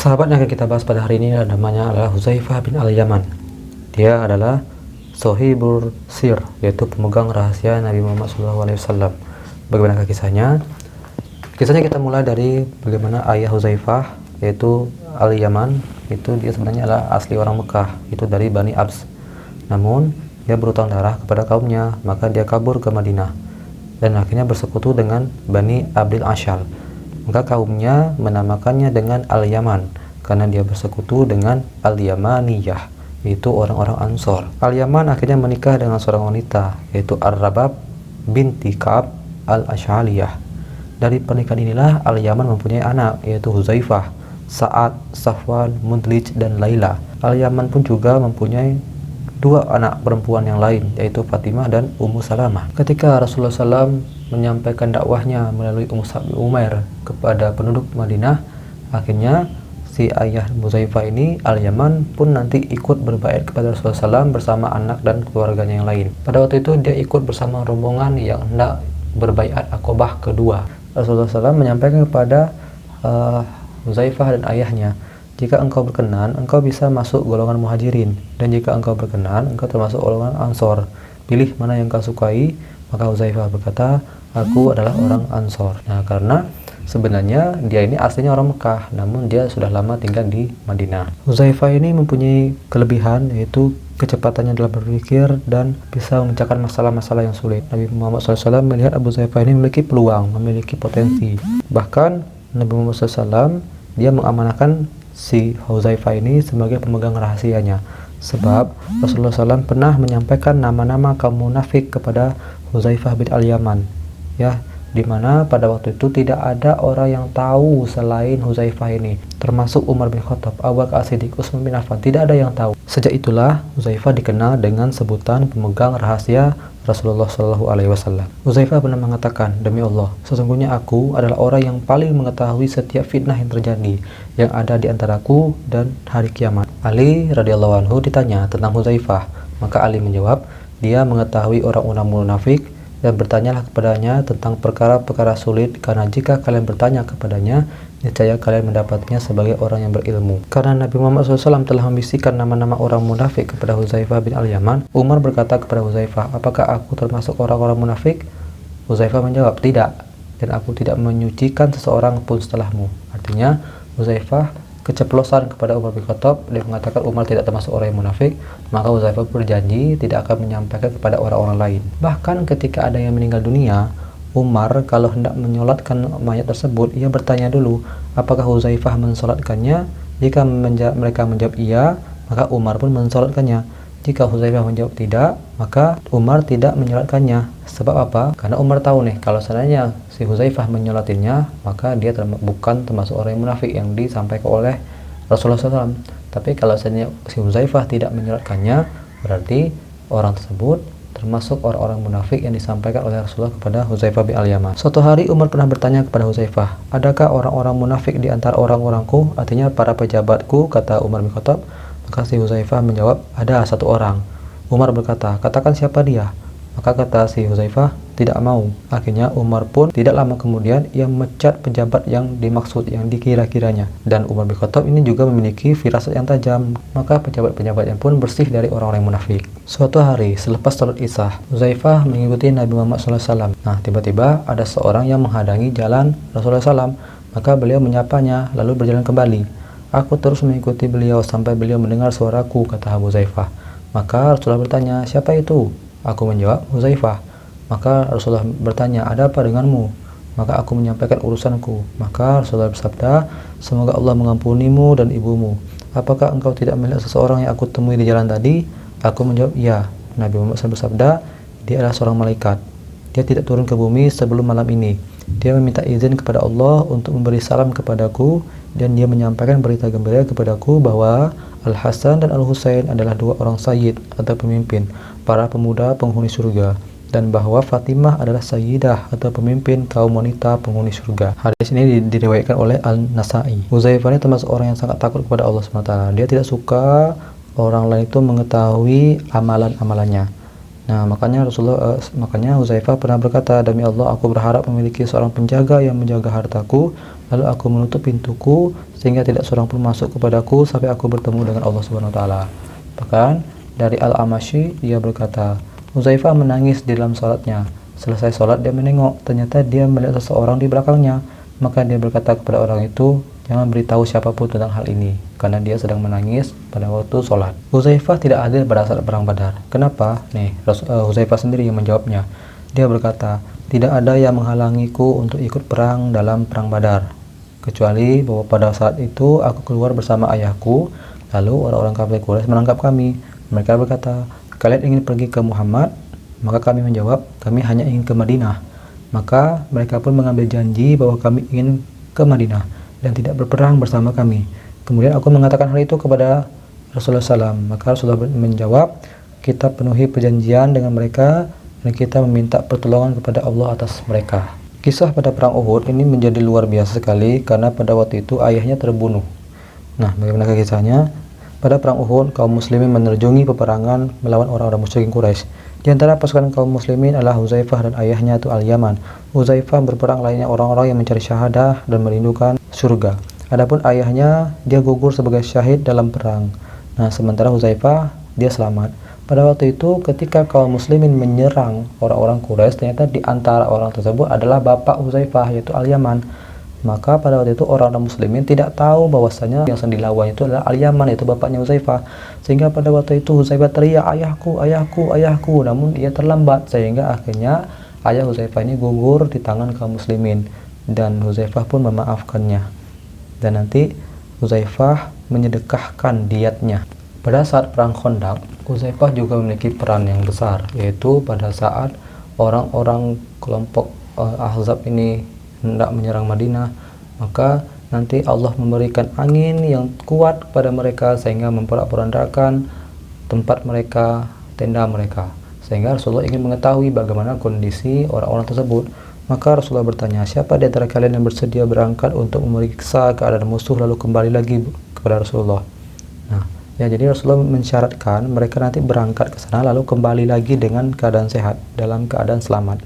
Sahabat yang akan kita bahas pada hari ini namanya adalah Huzaifah bin Al-Yaman. Dia adalah Sohibul Sir, yaitu pemegang rahasia Nabi Muhammad SAW. Bagaimana kisahnya? Kisahnya kita mulai dari bagaimana ayah Huzaifah, yaitu Al-Yaman, itu dia sebenarnya adalah asli orang Mekah, itu dari Bani Abs. Namun dia berutang darah kepada kaumnya, maka dia kabur ke Madinah dan akhirnya bersekutu dengan Bani Abdil Ashal. Maka kaumnya menamakannya dengan Al-Yaman karena dia bersekutu dengan Al-Yamaniyah, yaitu orang-orang Ansor. Al-Yaman akhirnya menikah dengan seorang wanita, yaitu Ar-Rabab binti Ka'ab Al-Ash'aliyah. Dari pernikahan inilah Al-Yaman mempunyai anak, yaitu Huzaifah, Sa'ad, Safwan, Mudlij, dan Laila. Al-Yaman pun juga mempunyai dua anak perempuan yang lain, yaitu Fatimah dan Ummu Salamah. Ketika Rasulullah SAW menyampaikan dakwahnya melalui Umair kepada penduduk Madinah, akhirnya si ayah Huzaifah ini, Al-Yaman, pun nanti ikut berbaiat kepada Rasulullah SAW bersama anak dan keluarganya yang lain. Pada waktu itu dia ikut bersama rombongan yang hendak berbaiat Aqabah kedua. Rasulullah SAW menyampaikan kepada Huzaifah dan ayahnya, jika engkau berkenan, engkau bisa masuk golongan muhajirin, dan jika engkau berkenan, engkau termasuk golongan ansor. Pilih mana yang kau sukai. Maka Huzaifah berkata, aku adalah orang Ansor. Nah, karena sebenarnya dia ini aslinya orang Mekah, namun dia sudah lama tinggal di Madinah. Huzaifah ini mempunyai kelebihan, yaitu kecepatannya dalam berpikir dan bisa memecahkan masalah-masalah yang sulit. Nabi Muhammad SAW melihat Abu Huzaifah ini memiliki peluang, memiliki potensi. Bahkan Nabi Muhammad SAW dia mengamanahkan si Huzaifah ini sebagai pemegang rahasianya. Sebab Rasulullah SAW pernah menyampaikan nama-nama kaum munafik kepada Huzaifah bin Al-Yaman, ya, dimana pada waktu itu tidak ada orang yang tahu selain Huzaifah ini, termasuk Umar bin Khattab, Abu Bakar As-Siddiq, Utsman bin Affan, tidak ada yang tahu. Sejak itulah Huzaifah dikenal dengan sebutan pemegang rahasia Rasulullah SAW. Huzaifah pernah mengatakan, demi Allah, sesungguhnya aku adalah orang yang paling mengetahui setiap fitnah yang terjadi, yang ada di antaraku dan hari kiamat. Ali radhiyallahu anhu ditanya tentang Huzaifah, maka Ali menjawab, dia mengetahui orang-orang munafik, dan bertanyalah kepadanya tentang perkara-perkara sulit, karena jika kalian bertanya kepadanya, niscaya kalian mendapatnya sebagai orang yang berilmu. Karena Nabi Muhammad SAW telah membisikkan nama-nama orang munafik kepada Huzaifah bin Al-Yaman, Umar berkata kepada Huzaifah, apakah aku termasuk orang-orang munafik? Huzaifah menjawab, tidak, dan aku tidak menyucikan seseorang pun setelahmu. Artinya Huzaifah keceplosan kepada Umar bin Khattab, dia mengatakan Umar tidak termasuk orang yang munafik, maka Huzaifah berjanji tidak akan menyampaikan kepada orang-orang lain. Bahkan ketika ada yang meninggal dunia, Umar kalau hendak menyolatkan mayat tersebut, ia bertanya dulu, apakah Huzaifah mensolatkannya? Jika mereka menjawab iya, maka Umar pun mensolatkannya. Jika Huzaifah menjawab tidak, maka Umar tidak menyolatkannya. Sebab apa? Karena Umar tahu nih, kalau seandainya si Huzaifah menyolatinya, maka dia bukan termasuk orang yang munafik yang disampaikan oleh Rasulullah SAW. Tapi kalau seandainya si Huzaifah tidak menyolatkannya, berarti orang tersebut termasuk orang-orang munafik yang disampaikan oleh Rasulullah kepada Huzaifah bin Al-Yaman. Suatu hari Umar pernah bertanya kepada Huzaifah, adakah orang-orang munafik di antara orang-orangku, artinya para pejabatku, kata Umar bin Khattab. Maka si Huzaifah menjawab, ada satu orang. Umar berkata, katakan siapa dia? Maka kata si Huzaifah, tidak mau. Akhirnya Umar pun tidak lama kemudian ia memecat pejabat yang dimaksud, yang dikira-kiranya. Dan Umar bin Khattab ini juga memiliki firasat yang tajam. Maka pejabat-pejabatnya pun bersih dari orang-orang munafik. Suatu hari selepas salat Isya, Huzaifah mengikuti Nabi Muhammad SAW. Nah, tiba-tiba ada seorang yang menghadangi jalan Rasulullah SAW. Maka beliau menyapanya lalu berjalan kembali. Aku terus mengikuti beliau sampai beliau mendengar suaraku, kata Huzaifah. Maka Rasulullah bertanya, siapa itu? Aku menjawab, Huzaifah. Maka Rasulullah bertanya, ada apa denganmu? Maka aku menyampaikan urusanku. Maka Rasulullah bersabda, semoga Allah mengampunimu dan ibumu. Apakah engkau tidak melihat seseorang yang aku temui di jalan tadi? Aku menjawab, iya. Nabi Muhammad SAW bersabda, dia adalah seorang malaikat. Dia tidak turun ke bumi sebelum malam ini. Dia meminta izin kepada Allah untuk memberi salam kepadaku, dan dia menyampaikan berita gembira kepadaku bahwa Al-Hasan dan Al-Husain adalah dua orang sayyid atau pemimpin, para pemuda penghuni surga, dan bahwa Fatimah adalah sayyidah atau pemimpin kaum wanita penghuni surga. Hadis ini diriwayatkan oleh Al-Nasai. Huzaifah ini termasuk orang yang sangat takut kepada Allah SWT. Dia tidak suka orang lain itu mengetahui amalan-amalannya. Nah, makanya Huzaifah pernah berkata, demi Allah aku berharap memiliki seorang penjaga yang menjaga hartaku, lalu aku menutup pintuku sehingga tidak seorang pun masuk kepadaku sampai aku bertemu dengan Allah Subhanahu wa taala. Bahkan dari Al-Amashi dia berkata, Huzaifah menangis di dalam salatnya. Selesai salat dia menengok, ternyata dia melihat seseorang di belakangnya. Maka dia berkata kepada orang itu, jangan beritahu siapapun tentang hal ini, karena dia sedang menangis pada waktu sholat. Huzaifah tidak hadir pada saat perang Badar. Kenapa? Nih, Huzaifah sendiri yang menjawabnya. Dia berkata, tidak ada yang menghalangiku untuk ikut perang dalam perang Badar, kecuali bahwa pada saat itu aku keluar bersama ayahku, lalu orang-orang kafir Quraisy menangkap kami. Mereka berkata, kalian ingin pergi ke Muhammad? Maka kami menjawab, kami hanya ingin ke Madinah. Maka mereka pun mengambil janji bahwa kami ingin ke Madinah dan tidak berperang bersama kami. Kemudian aku mengatakan hal itu kepada Rasulullah SAW. Maka Rasulullah menjawab, kita penuhi perjanjian dengan mereka dan kita meminta pertolongan kepada Allah atas mereka. Kisah pada perang Uhud ini menjadi luar biasa sekali karena pada waktu itu ayahnya terbunuh. Nah, bagaimana kisahnya? Pada perang Uhud, kaum muslimin menerjungi peperangan melawan orang-orang musyrikin Quraisy. Di antara pasukan kaum muslimin adalah Huzaifah dan ayahnya itu Al-Yaman. Huzaifah berperang lainnya orang-orang yang mencari syahadah dan merindukan surga. Adapun ayahnya, dia gugur sebagai syahid dalam perang. Nah, sementara Huzaifah, dia selamat. Pada waktu itu, ketika kaum muslimin menyerang orang-orang Quraisy, ternyata di antara orang tersebut adalah bapak Huzaifah, yaitu Al-Yaman. Maka pada waktu itu orang-orang muslimin tidak tahu bahwasanya yang sedang dilawan itu adalah Al-Yaman, yaitu bapaknya Huzaifah. Sehingga pada waktu itu Huzaifah teriak, ayahku, ayahku, ayahku. Namun ia terlambat sehingga akhirnya ayah Huzaifah ini gugur di tangan kaum muslimin dan Huzaifah pun memaafkannya. Dan nanti Huzaifah menyedekahkan diatnya. Pada saat perang Khandaq, Huzaifah juga memiliki peran yang besar, yaitu pada saat orang-orang kelompok Ahzab ini hendak menyerang Madinah, maka nanti Allah memberikan angin yang kuat kepada mereka sehingga memporak-porandakan tempat mereka, tenda mereka, sehingga Rasulullah ingin mengetahui bagaimana kondisi orang-orang tersebut. Maka Rasulullah bertanya, siapa di antara kalian yang bersedia berangkat untuk memeriksa keadaan musuh lalu kembali lagi kepada Rasulullah? Nah, ya, jadi Rasulullah mensyaratkan mereka nanti berangkat ke sana lalu kembali lagi dengan keadaan sehat, dalam keadaan selamat.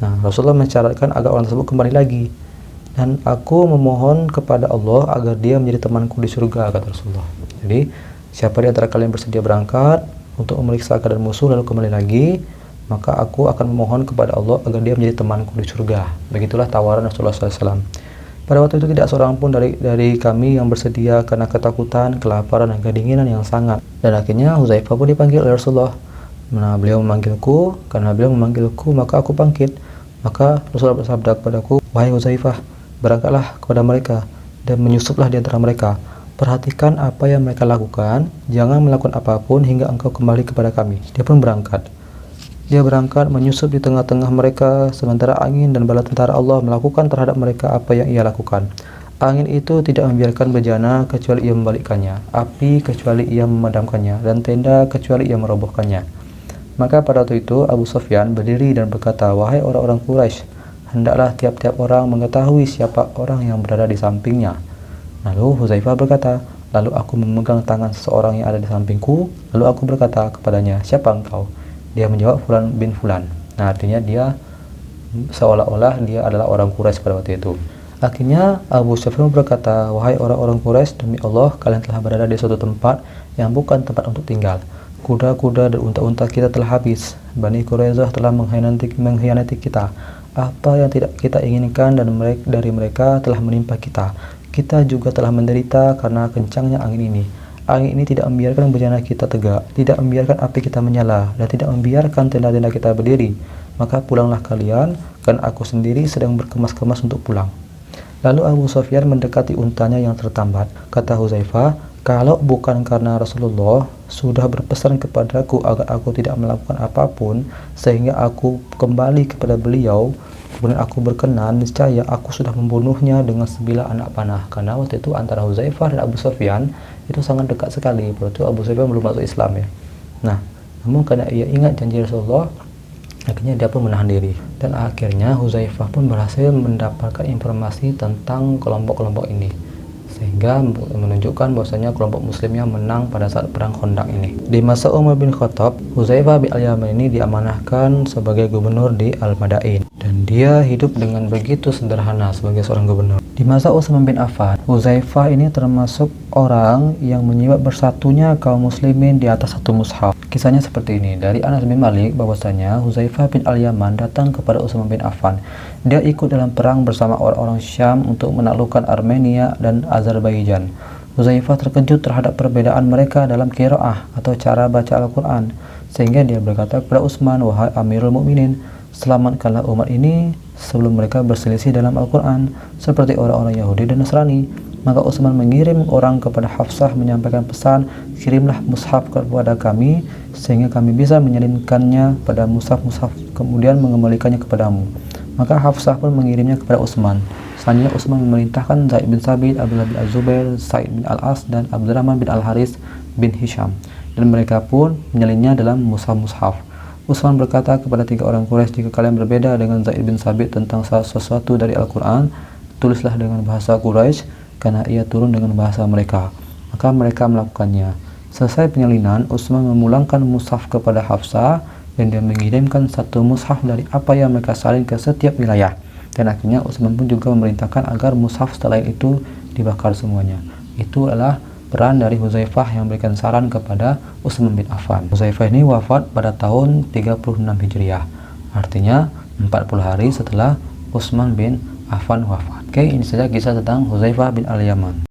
Nah, Rasulullah mensyaratkan agar orang tersebut kembali lagi. Dan aku memohon kepada Allah agar dia menjadi temanku di surga, kata Rasulullah. Jadi, siapa di antara kalian bersedia berangkat untuk memeriksa keadaan musuh lalu kembali lagi, maka aku akan memohon kepada Allah agar dia menjadi temanku di surga. Begitulah tawaran Rasulullah SAW. Pada waktu itu tidak seorang pun dari kami yang bersedia karena ketakutan, kelaparan, dan kedinginan yang sangat. Dan akhirnya Huzaifah pun dipanggil oleh Rasulullah. Nah, beliau memanggilku, karena beliau memanggilku maka aku bangkit. Maka Rasulullah bersabda kepadaku, wahai Huzaifah, berangkatlah kepada mereka dan menyusuplah di antara mereka. Perhatikan apa yang mereka lakukan, jangan melakukan apapun hingga engkau kembali kepada kami. Dia pun berangkat. Dia berangkat menyusup di tengah-tengah mereka, sementara angin dan bala tentara Allah melakukan terhadap mereka apa yang ia lakukan. Angin itu tidak membiarkan bejana kecuali ia membalikkannya, api kecuali ia memadamkannya, dan tenda kecuali ia merobohkannya. Maka pada waktu itu Abu Sufyan berdiri dan berkata, wahai orang-orang Quraisy, hendaklah tiap-tiap orang mengetahui siapa orang yang berada di sampingnya. Lalu Huzaifah berkata, lalu aku memegang tangan seseorang yang ada di sampingku, lalu aku berkata kepadanya, siapa engkau? Dia menjawab, Fulan bin Fulan. Nah, artinya dia seolah-olah dia adalah orang Quraisy pada waktu itu. Akhirnya Abu Sufyan berkata, wahai orang-orang Quraisy, demi Allah kalian telah berada di suatu tempat yang bukan tempat untuk tinggal. Kuda-kuda dan unta-unta kita telah habis. Bani Quraisyah telah mengkhianati kita. Apa yang tidak kita inginkan dan dari mereka telah menimpa kita. Kita juga telah menderita karena kencangnya angin ini. Angin ini tidak membiarkan bejana kita tegak, tidak membiarkan api kita menyala, dan tidak membiarkan tenda-tenda kita berdiri. Maka pulanglah kalian, kan aku sendiri sedang berkemas-kemas untuk pulang. Lalu Abu Sufyan mendekati untanya yang tertambat. Kata Huzaifah, kalau bukan karena Rasulullah sudah berpesan kepadaku agar aku tidak melakukan apapun sehingga aku kembali kepada beliau, kemudian aku berkenan, niscaya aku sudah membunuhnya dengan sebilah anak panah. Karena waktu itu antara Huzaifah dan Abu Sufyan itu sangat dekat sekali. Waktu itu Abu Sufyan belum masuk Islam ya. Nah, namun karena ia ingat janji Rasulullah, akhirnya dia pun menahan diri. Dan akhirnya Huzaifah pun berhasil mendapatkan informasi tentang kelompok-kelompok ini. sehingga menunjukkan bahwasanya kelompok muslimnya menang pada saat perang Khandaq ini. Di masa Umar bin Khattab, Hudzaifah bin Al-Yaman ini diamanahkan sebagai gubernur di Al-Madain, dan dia hidup dengan begitu sederhana sebagai seorang gubernur. Di masa Utsman bin Affan, Hudzaifah ini termasuk orang yang menyebab bersatunya kaum muslimin di atas satu mushaf. Kisahnya seperti ini, dari Anas bin Malik bahwasanya Hudzaifah bin Al-Yaman datang kepada Utsman bin Affan. Dia ikut dalam perang bersama orang-orang Syam untuk menaklukkan Armenia dan Azerbaijan. Hudzaifah terkejut terhadap perbedaan mereka dalam qiraah atau cara baca Al-Quran, sehingga dia berkata kepada Utsman, "Wahai Amirul Mukminin, selamatkanlah umat ini sebelum mereka berselisih dalam Al-Quran seperti orang-orang Yahudi dan Nasrani." Maka Utsman mengirim orang kepada Hafsah menyampaikan pesan, "Kirimlah mushaf kepada kami sehingga kami bisa menyalinkannya pada mushaf-mushaf kemudian mengembalikannya kepadamu." Maka Hafsah pun mengirimnya kepada Utsman. Selanjutnya Utsman memerintahkan Zaid bin Sabit, Abdullah bin Az-Zubair, Sa'id bin Al-As, dan Abdurrahman bin Al-Haris bin Hisham, dan mereka pun menyalinnya dalam mushaf-mushaf. Utsman berkata kepada 3 orang Quraisy, "Jika kalian berbeda dengan Zaid bin Sabit tentang sesuatu dari Al-Quran, tulislah dengan bahasa Quraisy, karena ia turun dengan bahasa mereka." Maka mereka melakukannya. Selesai penyalinan, Utsman memulangkan mushaf kepada Hafsah, dan dia mengirimkan 1 mushaf dari apa yang mereka salin ke setiap wilayah. Dan akhirnya Utsman pun juga memerintahkan agar mushaf setelah itu dibakar semuanya. Itu adalah peran dari Hudzaifah yang memberikan saran kepada Utsman bin Affan. Hudzaifah ini wafat pada tahun 36 Hijriah, artinya 40 hari setelah Utsman bin Affan wafat. Oke, ini saja kisah tentang Hudzaifah bin Al-Yaman.